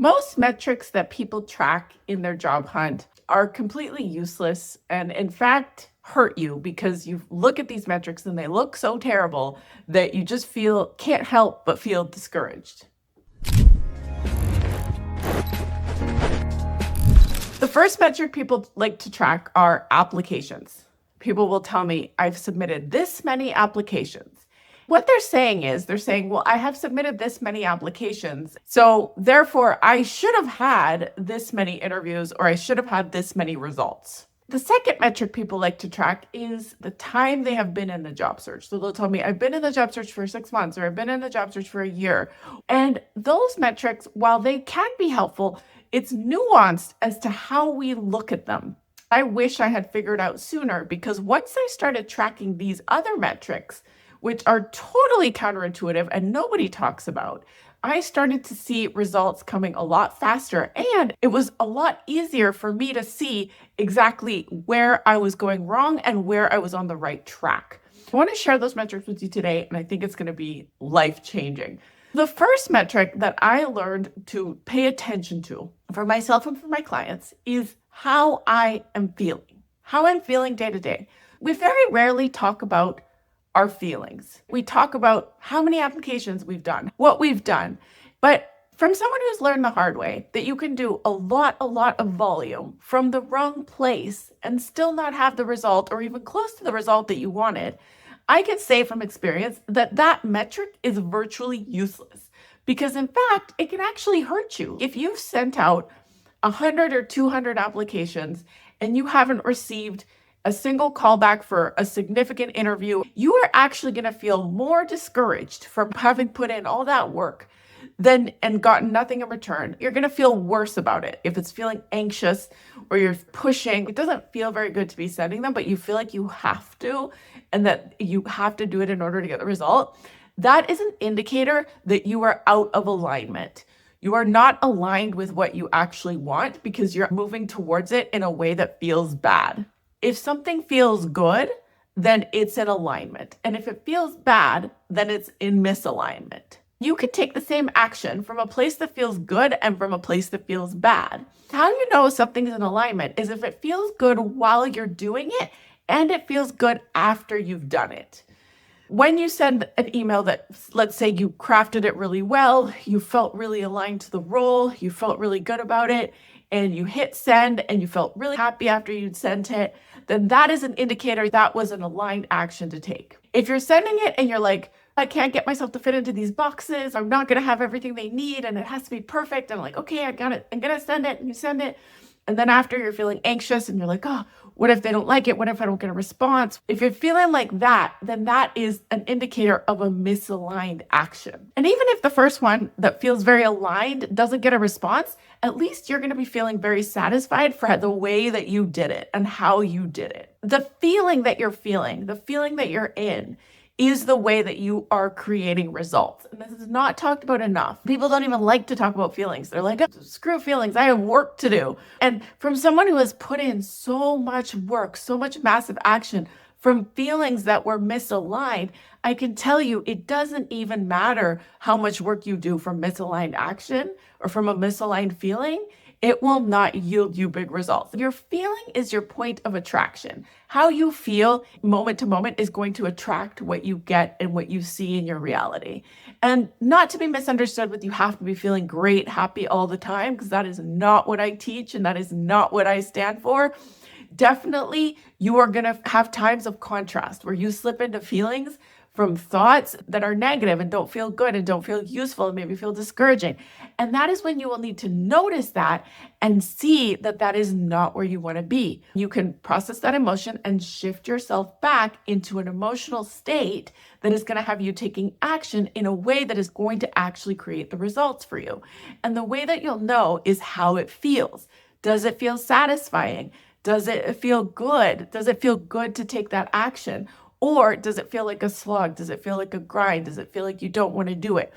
Most metrics that people track in their job hunt are completely useless and, in fact, hurt you because you look at these metrics and they look so terrible that you just can't help but feel discouraged. The first metric people like to track are applications. People will tell me, I've submitted this many applications. What they're saying is, well, I have submitted this many applications, so therefore I should have had this many interviews or I should have had this many results. The second metric people like to track is the time they have been in the job search. So they'll tell me, I've been in the job search for 6 months, or I've been in the job search for a year. And those metrics, while they can be helpful, it's nuanced as to how we look at them. I wish I had figured out sooner, because once I started tracking these other metrics, which are totally counterintuitive and nobody talks about, I started to see results coming a lot faster, and it was a lot easier for me to see exactly where I was going wrong and where I was on the right track. I want to share those metrics with you today, and I think it's going to be life-changing. The first metric that I learned to pay attention to for myself and for my clients is how I am feeling, how I'm feeling day to day. We very rarely talk about our feelings. We talk about how many applications we've done, what we've done. But from someone who's learned the hard way that you can do a lot of volume from the wrong place and still not have the result or even close to the result that you wanted, I can say from experience that that metric is virtually useless, because in fact, it can actually hurt you. If you've sent out 100 or 200 applications and you haven't received a single callback for a significant interview, you are actually going to feel more discouraged from having put in all that work and gotten nothing in return. You're going to feel worse about it. If it's feeling anxious or you're pushing, it doesn't feel very good to be sending them, but you feel like you have to, and that you have to do it in order to get the result. That is an indicator that you are out of alignment. You are not aligned with what you actually want because you're moving towards it in a way that feels bad. If something feels good, then it's in alignment. And if it feels bad, then it's in misalignment. You could take the same action from a place that feels good and from a place that feels bad. How you know something's in alignment is if it feels good while you're doing it and it feels good after you've done it. When you send an email that, let's say you crafted it really well, you felt really aligned to the role, you felt really good about it, and you hit send and you felt really happy after you'd sent it, then that is an indicator that was an aligned action to take. If you're sending it and you're like, I can't get myself to fit into these boxes, I'm not going to have everything they need, and it has to be perfect, and I'm like, okay, I got it, I'm going to send it, and you send it. And then after you're feeling anxious and you're like, oh, what if they don't like it? What if I don't get a response? If you're feeling like that, then that is an indicator of a misaligned action. And even if the first one that feels very aligned doesn't get a response, at least you're going to be feeling very satisfied for the way that you did it and how you did it. The feeling that you're feeling, the feeling that you're in, is the way that you are creating results. And this is not talked about enough. People don't even like to talk about feelings. They're like, oh, screw feelings, I have work to do. And from someone who has put in so much work, so much massive action from feelings that were misaligned, I can tell you it doesn't even matter how much work you do from misaligned action or from a misaligned feeling. It will not yield you big results. Your feeling is your point of attraction. How you feel moment to moment is going to attract what you get and what you see in your reality. And not to be misunderstood with you have to be feeling great, happy all the time, because that is not what I teach and that is not what I stand for. Definitely, you are going to have times of contrast where you slip into feelings from thoughts that are negative and don't feel good and don't feel useful and maybe feel discouraging. And that is when you will need to notice that and see that that is not where you want to be. You can process that emotion and shift yourself back into an emotional state that is going to have you taking action in a way that is going to actually create the results for you. And the way that you'll know is how it feels. Does it feel satisfying? Does it feel good? Does it feel good to take that action? Or does it feel like a slog? Does it feel like a grind? Does it feel like you don't want to do it?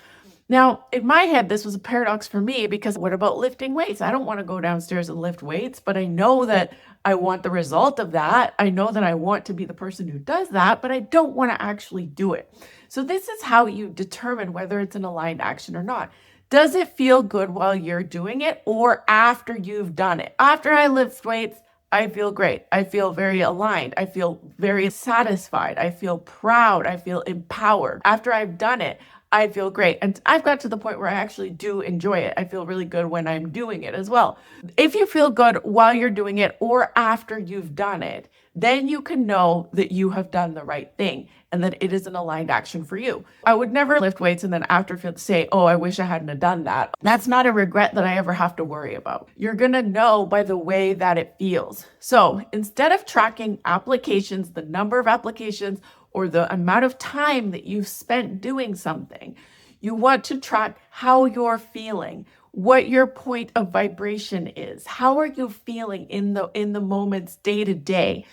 Now, in my head, this was a paradox for me because what about lifting weights? I don't want to go downstairs and lift weights, but I know that I want the result of that. I know that I want to be the person who does that, but I don't want to actually do it. So this is how you determine whether it's an aligned action or not. Does it feel good while you're doing it or after you've done it? After I lift weights, I feel great. I feel very aligned. I feel very satisfied. I feel proud. I feel empowered. After I've done it, I feel great. And I've got to the point where I actually do enjoy it. I feel really good when I'm doing it as well. If you feel good while you're doing it or after you've done it, then you can know that you have done the right thing and that it is an aligned action for you. I would never lift weights and then after say, oh, I wish I hadn't have done that. That's not a regret that I ever have to worry about. You're going to know by the way that it feels. So instead of tracking applications, the number of applications, or the amount of time that you've spent doing something, you want to track how you're feeling, what your point of vibration is. How are you feeling in the moments day to day?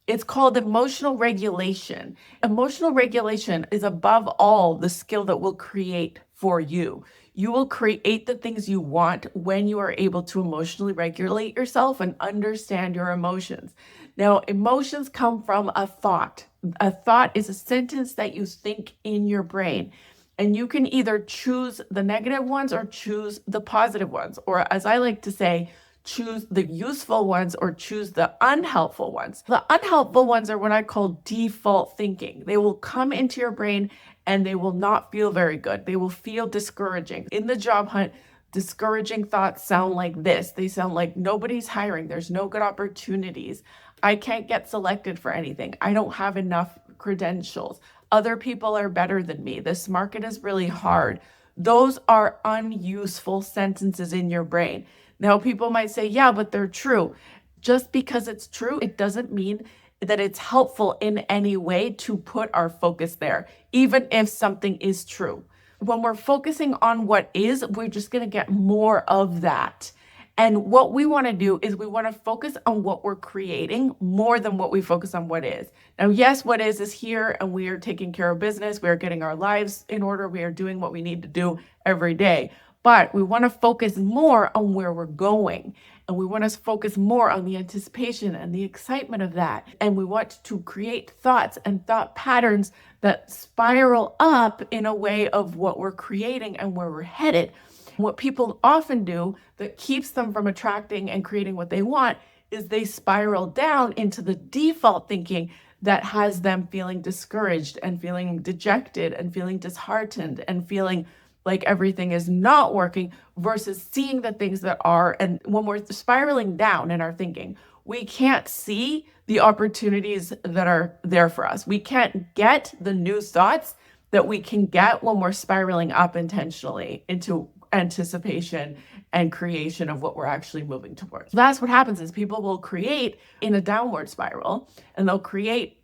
It's called emotional regulation. Emotional regulation is above all the skill that will create for you. You will create the things you want when you are able to emotionally regulate yourself and understand your emotions. Now, emotions come from a thought. A thought is a sentence that you think in your brain. And you can either choose the negative ones or choose the positive ones. Or as I like to say, choose the useful ones or choose the unhelpful ones. The unhelpful ones are what I call default thinking. They will come into your brain and they will not feel very good. They will feel discouraging. In the job hunt, discouraging thoughts sound like this. They sound like nobody's hiring. There's no good opportunities. I can't get selected for anything. I don't have enough credentials. Other people are better than me. This market is really hard. Those are unuseful sentences in your brain. Now, people might say, yeah, but they're true. Just because it's true, it doesn't mean that it's helpful in any way to put our focus there, even if something is true. When we're focusing on what is, we're just going to get more of that. And what we want to do is we want to focus on what we're creating more than what we focus on what is. Now, yes, what is here, and we are taking care of business. We are getting our lives in order. We are doing what we need to do every day. But we want to focus more on where we're going. And we want to focus more on the anticipation and the excitement of that. And we want to create thoughts and thought patterns that spiral up in a way of what we're creating and where we're headed. What people often do that keeps them from attracting and creating what they want is they spiral down into the default thinking that has them feeling discouraged and feeling dejected and feeling disheartened and feeling like everything is not working versus seeing the things that are. And when we're spiraling down in our thinking, we can't see the opportunities that are there for us. We can't get the new thoughts that we can get when we're spiraling up intentionally into anticipation and creation of what we're actually moving towards. That's what happens is people will create in a downward spiral and they'll create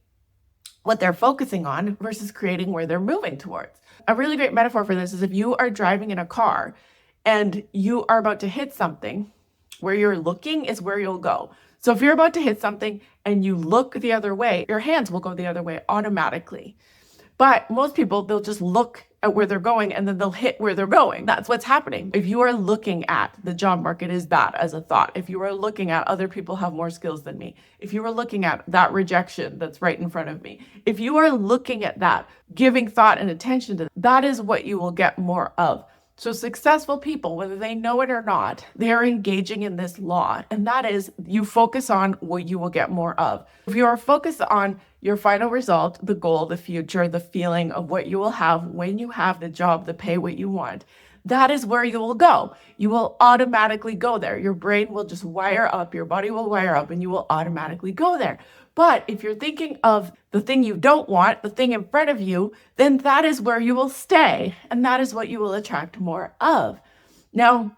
what they're focusing on versus creating where they're moving towards. A really great metaphor for this is if you are driving in a car and you are about to hit something, where you're looking is where you'll go. So if you're about to hit something and you look the other way, your hands will go the other way automatically. But most people, they'll just look at where they're going and then they'll hit where they're going. That's what's happening. If you are looking at the job market is that as a thought, if you are looking at other people have more skills than me, if you are looking at that rejection that's right in front of me, if you are looking at that, giving thought and attention to that is what you will get more of. So successful people, whether they know it or not, they are engaging in this law. And that is you focus on what you will get more of. If you are focused on your final result, the goal, the future, the feeling of what you will have when you have the job, the pay, what you want, that is where you will go. You will automatically go there. Your brain will just wire up, your body will wire up, and you will automatically go there. But if you're thinking of the thing you don't want, the thing in front of you, then that is where you will stay. And that is what you will attract more of. Now,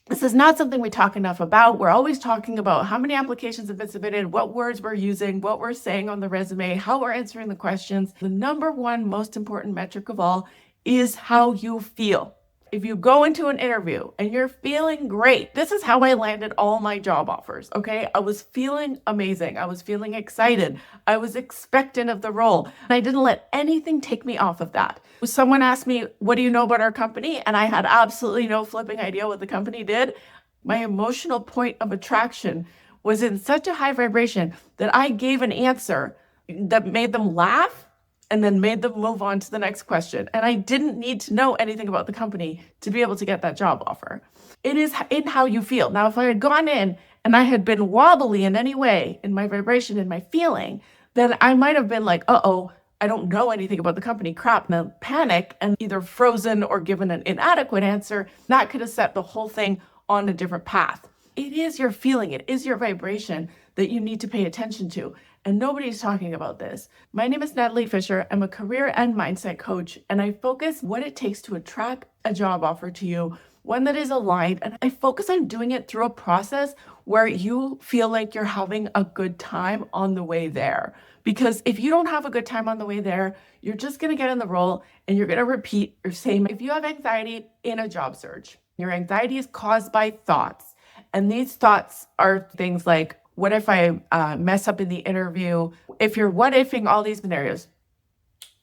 this is not something we talk enough about. We're always talking about how many applications have been submitted, what words we're using, what we're saying on the resume, how we're answering the questions. The number one most important metric of all is how you feel. If you go into an interview and you're feeling great, this is how I landed all my job offers, okay? I was feeling amazing. I was feeling excited. I was expectant of the role. And I didn't let anything take me off of that. Someone asked me, what do you know about our company? And I had absolutely no flipping idea what the company did. My emotional point of attraction was in such a high vibration that I gave an answer that made them laugh. and then made them move on to the next question. And I didn't need to know anything about the company to be able to get that job offer. It is in how you feel. Now, if I had gone in and I had been wobbly in any way in my vibration, in my feeling, then I might have been like, uh-oh, I don't know anything about the company, crap, and then panic and either frozen or given an inadequate answer. That could have set the whole thing on a different path. It is your feeling, it is your vibration that you need to pay attention to. And nobody's talking about this. My name is Natalie Fisher. I'm a career and mindset coach, and I focus what it takes to attract a job offer to you, one that is aligned. And I focus on doing it through a process where you feel like you're having a good time on the way there. Because if you don't have a good time on the way there, you're just going to get in the role and you're going to repeat your same. If you have anxiety in a job search, your anxiety is caused by thoughts. And these thoughts are things like, what if I mess up in the interview? If you're what-ifing all these scenarios,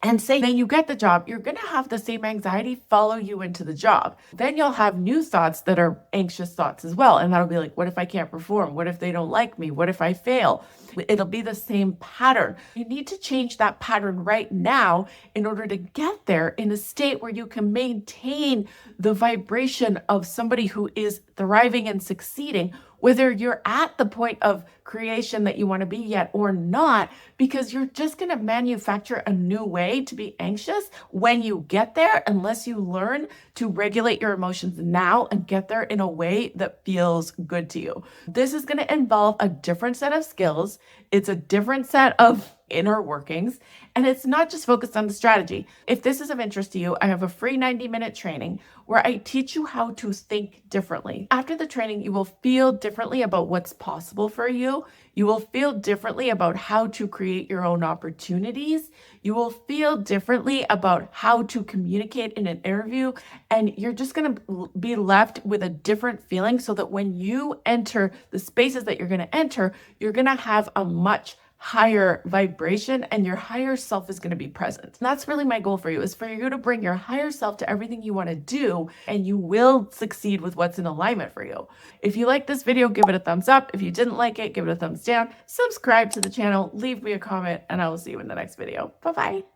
and say then you get the job, you're going to have the same anxiety follow you into the job. Then you'll have new thoughts that are anxious thoughts as well. And that'll be like, what if I can't perform? What if they don't like me? What if I fail? It'll be the same pattern. You need to change that pattern right now in order to get there in a state where you can maintain the vibration of somebody who is thriving and succeeding, whether you're at the point of creation that you want to be yet or not, because you're just going to manufacture a new way to be anxious when you get there, unless you learn to regulate your emotions now and get there in a way that feels good to you. This is going to involve a different set of skills. It's a different set of inner workings, and it's not just focused on the strategy. If this is of interest to you, I have a free 90-minute training where I teach you how to think differently. After the training, you will feel differently about what's possible for you. You will feel differently about how to create your own opportunities. You will feel differently about how to communicate in an interview, and you're just going to be left with a different feeling so that when you enter the spaces that you're going to enter, you're going to have a much higher vibration and your higher self is going to be present. And that's really my goal for you, is for you to bring your higher self to everything you want to do, and you will succeed with what's in alignment for you. If you like this video, give it a thumbs up. If you didn't like it, give it a thumbs down. Subscribe to the channel, leave me a comment, and I will see you in the next video. Bye-bye.